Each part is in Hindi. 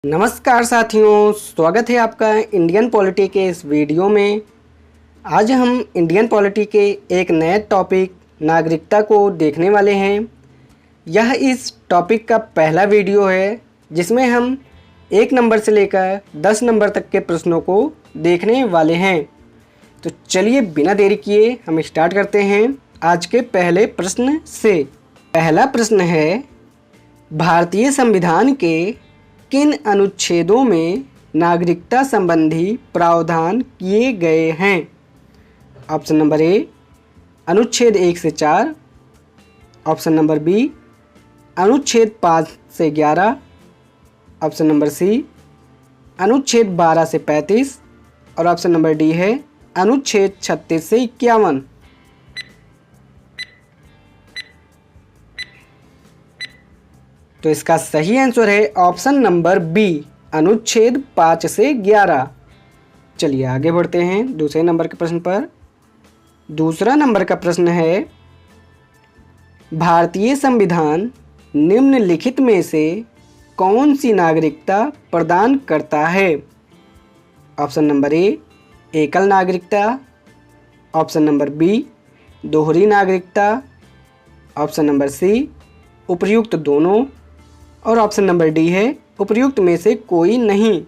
नमस्कार साथियों, स्वागत है आपका इंडियन पॉलिटी के इस वीडियो में। आज हम इंडियन पॉलिटी के एक नए टॉपिक नागरिकता को देखने वाले हैं। यह इस टॉपिक का पहला वीडियो है जिसमें हम 1 नंबर से लेकर 10 नंबर तक के प्रश्नों को देखने वाले हैं। तो चलिए बिना देरी किए हम स्टार्ट करते हैं आज के पहले प्रश्न से। पहला प्रश्न है, भारतीय संविधान के किन अनुच्छेदों में नागरिकता संबंधी प्रावधान किए गए हैं? ऑप्शन नंबर ए अनुच्छेद 1 से 4, ऑप्शन नंबर बी अनुच्छेद 5 से 11, ऑप्शन नंबर सी अनुच्छेद 12 से 35 और ऑप्शन नंबर डी है अनुच्छेद 36 से 51। तो इसका सही आंसर है ऑप्शन नंबर बी अनुच्छेद 5 से 11। चलिए आगे बढ़ते हैं दूसरे नंबर के प्रश्न पर। दूसरा नंबर का प्रश्न है, भारतीय संविधान निम्नलिखित में से कौन सी नागरिकता प्रदान करता है? ऑप्शन नंबर ए एकल नागरिकता, ऑप्शन नंबर बी दोहरी नागरिकता, ऑप्शन नंबर सी उपर्युक्त दोनों और ऑप्शन नंबर डी है उपर्युक्त में से कोई नहीं।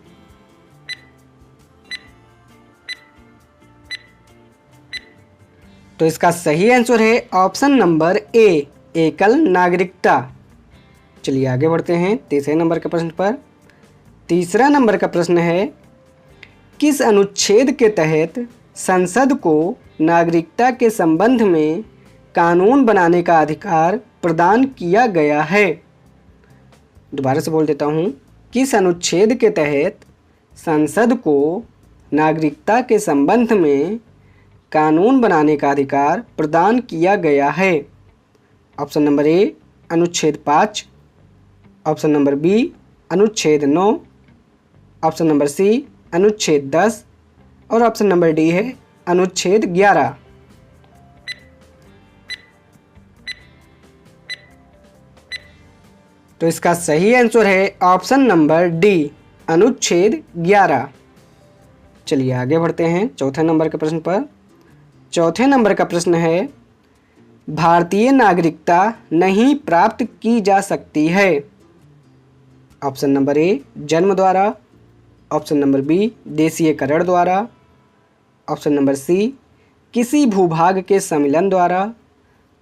तो इसका सही आंसर है ऑप्शन नंबर ए एकल नागरिकता। चलिए आगे बढ़ते हैं तीसरे नंबर के प्रश्न पर। तीसरा नंबर का प्रश्न है, किस अनुच्छेद के तहत संसद को नागरिकता के संबंध में कानून बनाने का अधिकार प्रदान किया गया है? दोबारा से बोल देता हूँ, किस अनुच्छेद के तहत संसद को नागरिकता के संबंध में कानून बनाने का अधिकार प्रदान किया गया है? ऑप्शन नंबर ए अनुच्छेद 5, ऑप्शन नंबर बी अनुच्छेद 9, ऑप्शन नंबर सी अनुच्छेद 10 और ऑप्शन नंबर डी है अनुच्छेद 11। तो इसका सही आंसर है ऑप्शन नंबर डी अनुच्छेद 11। चलिए आगे बढ़ते हैं चौथे नंबर के प्रश्न पर। चौथे नंबर का प्रश्न है, भारतीय नागरिकता नहीं प्राप्त की जा सकती है? ऑप्शन नंबर ए जन्म द्वारा, ऑप्शन नंबर बी देशीयकरण द्वारा, ऑप्शन नंबर सी किसी भूभाग के सम्मिलन द्वारा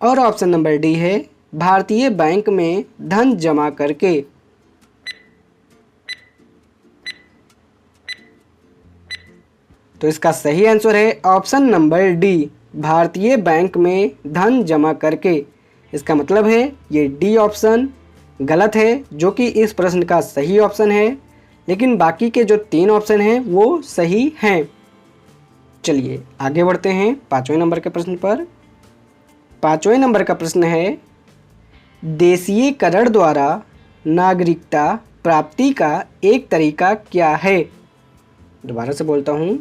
और ऑप्शन नंबर डी है भारतीय बैंक में धन जमा करके। तो इसका सही आंसर है ऑप्शन नंबर डी भारतीय बैंक में धन जमा करके। इसका मतलब है ये डी ऑप्शन गलत है, जो कि इस प्रश्न का सही ऑप्शन है, लेकिन बाकी के जो 3 ऑप्शन हैं वो सही हैं। चलिए आगे बढ़ते हैं पांचवें नंबर के प्रश्न पर। पांचवें नंबर का प्रश्न है, देशीयकरण द्वारा नागरिकता प्राप्ति का एक तरीका क्या है? दोबारा से बोलता हूँ,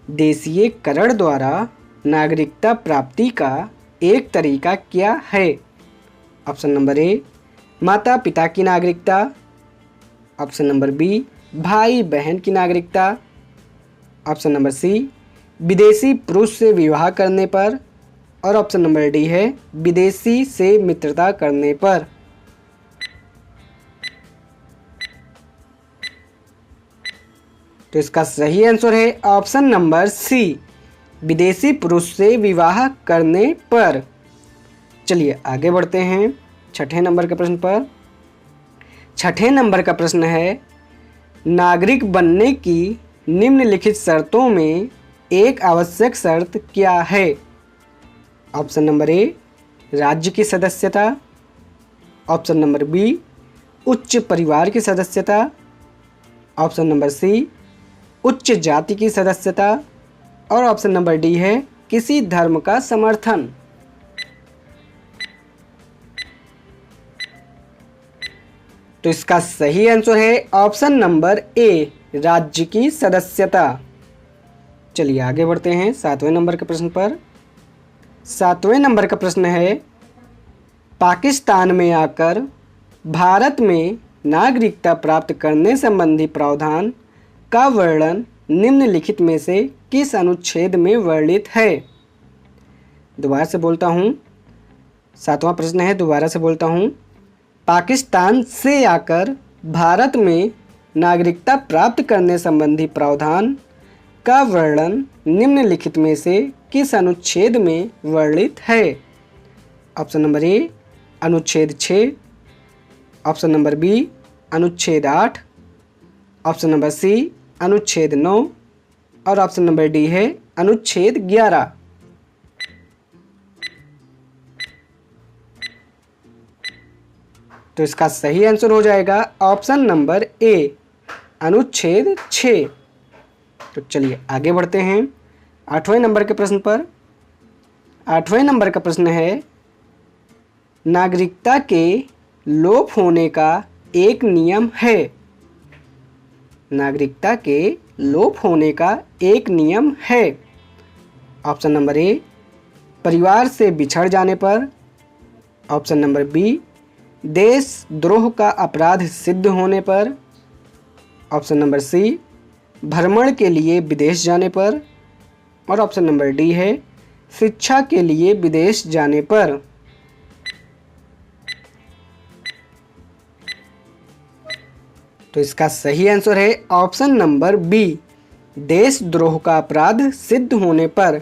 देशीयकरण द्वारा नागरिकता प्राप्ति का एक तरीका क्या है? ऑप्शन नंबर ए माता पिता की नागरिकता, ऑप्शन नंबर बी भाई बहन की नागरिकता, ऑप्शन नंबर सी विदेशी पुरुष से विवाह करने पर और ऑप्शन नंबर डी है विदेशी से मित्रता करने पर। तो इसका सही आंसर है ऑप्शन नंबर सी विदेशी पुरुष से विवाह करने पर। चलिए आगे बढ़ते हैं छठे नंबर के प्रश्न पर। छठे नंबर का प्रश्न है, नागरिक बनने की निम्नलिखित शर्तों में एक आवश्यक शर्त क्या है? ऑप्शन नंबर ए राज्य की सदस्यता, ऑप्शन नंबर बी उच्च परिवार की सदस्यता, ऑप्शन नंबर सी उच्च जाति की सदस्यता और ऑप्शन नंबर डी है किसी धर्म का समर्थन। तो इसका सही आंसर है ऑप्शन नंबर ए राज्य की सदस्यता। चलिए आगे बढ़ते हैं सातवें नंबर के प्रश्न पर। सातवें नंबर का प्रश्न है, पाकिस्तान में आकर भारत में नागरिकता प्राप्त करने संबंधी प्रावधान का वर्णन निम्नलिखित में से किस अनुच्छेद में वर्णित है? दोबारा से बोलता हूँ, 7वां प्रश्न है, दोबारा से बोलता हूँ। पाकिस्तान से आकर भारत में नागरिकता प्राप्त करने संबंधी प्रावधान का वर्णन निम्नलिखित में से किस अनुच्छेद में वर्णित है? ऑप्शन नंबर ए अनुच्छेद 6, ऑप्शन नंबर बी अनुच्छेद 8, ऑप्शन नंबर सी अनुच्छेद 9 और ऑप्शन नंबर डी है अनुच्छेद 11। तो इसका सही आंसर हो जाएगा ऑप्शन नंबर ए अनुच्छेद 6। तो चलिए आगे बढ़ते हैं 8वें नंबर के प्रश्न पर। 8वें नंबर का प्रश्न है, नागरिकता के लोप होने का एक नियम है। नागरिकता के लोप होने का एक नियम है। ऑप्शन नंबर ए परिवार से बिछड़ जाने पर, ऑप्शन नंबर बी देशद्रोह का अपराध सिद्ध होने पर, ऑप्शन नंबर सी भ्रमण के लिए विदेश जाने पर और ऑप्शन नंबर डी है शिक्षा के लिए विदेश जाने पर। तो इसका सही आंसर है ऑप्शन नंबर बी देशद्रोह का अपराध सिद्ध होने पर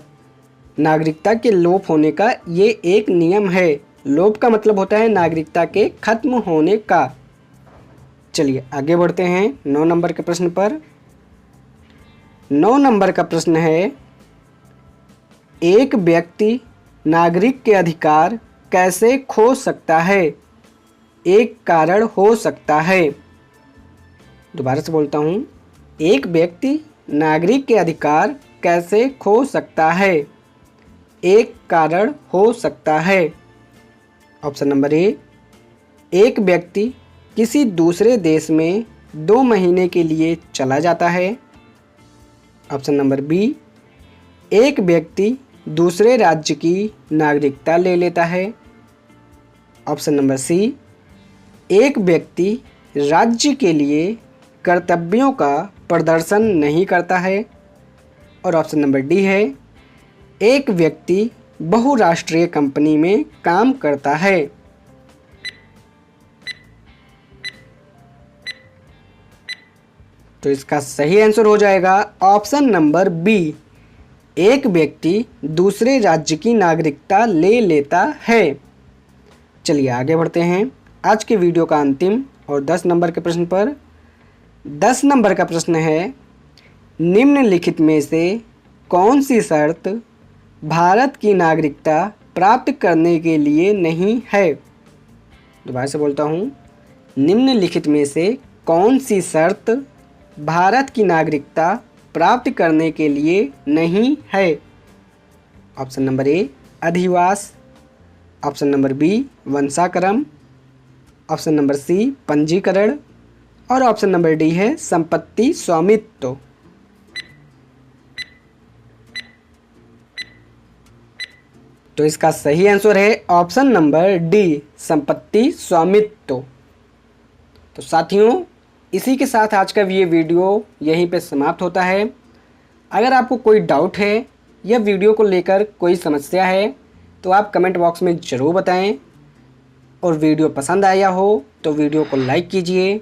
नागरिकता के लोप होने का ये एक नियम है। लोप का मतलब होता है नागरिकता के खत्म होने का। चलिए आगे बढ़ते हैं 9 नंबर के प्रश्न पर। 9 नंबर का प्रश्न है, एक व्यक्ति नागरिक के अधिकार कैसे खो सकता है? एक कारण हो सकता है। दोबारा से बोलता हूँ, एक व्यक्ति नागरिक के अधिकार कैसे खो सकता है? एक कारण हो सकता है। ऑप्शन नंबर ए एक व्यक्ति किसी दूसरे देश में 2 महीने के लिए चला जाता है। ऑप्शन नंबर बी एक व्यक्ति दूसरे राज्य की नागरिकता ले लेता है। ऑप्शन नंबर सी एक व्यक्ति राज्य के लिए कर्तव्यों का प्रदर्शन नहीं करता है और ऑप्शन नंबर डी है एक व्यक्ति बहुराष्ट्रीय कंपनी में काम करता है। तो इसका सही आंसर हो जाएगा ऑप्शन नंबर बी एक व्यक्ति दूसरे राज्य की नागरिकता ले लेता है। चलिए आगे बढ़ते हैं आज के वीडियो का अंतिम और 10 नंबर के प्रश्न पर। 10 नंबर का प्रश्न है, निम्नलिखित में से कौन सी शर्त भारत की नागरिकता प्राप्त करने के लिए नहीं है? दोबारा से बोलता हूँ, निम्नलिखित में से कौन सी शर्त भारत की नागरिकता प्राप्त करने के लिए नहीं है? ऑप्शन नंबर ए अधिवास, ऑप्शन नंबर बी वंशाक्रम, ऑप्शन नंबर सी पंजीकरण और ऑप्शन नंबर डी है संपत्ति स्वामित्व। तो इसका सही आंसर है ऑप्शन नंबर डी संपत्ति स्वामित्व। तो साथियों, इसी के साथ आज का ये वीडियो यहीं पे समाप्त होता है। अगर आपको कोई डाउट है या वीडियो को लेकर कोई समस्या है तो आप कमेंट बॉक्स में ज़रूर बताएं और वीडियो पसंद आया हो तो वीडियो को लाइक कीजिए।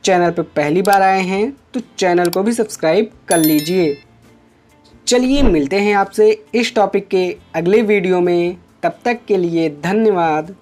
चैनल पर पहली बार आए हैं तो चैनल को भी सब्सक्राइब कर लीजिए। चलिए मिलते हैं आपसे इस टॉपिक के अगले वीडियो में। तब तक के लिए धन्यवाद।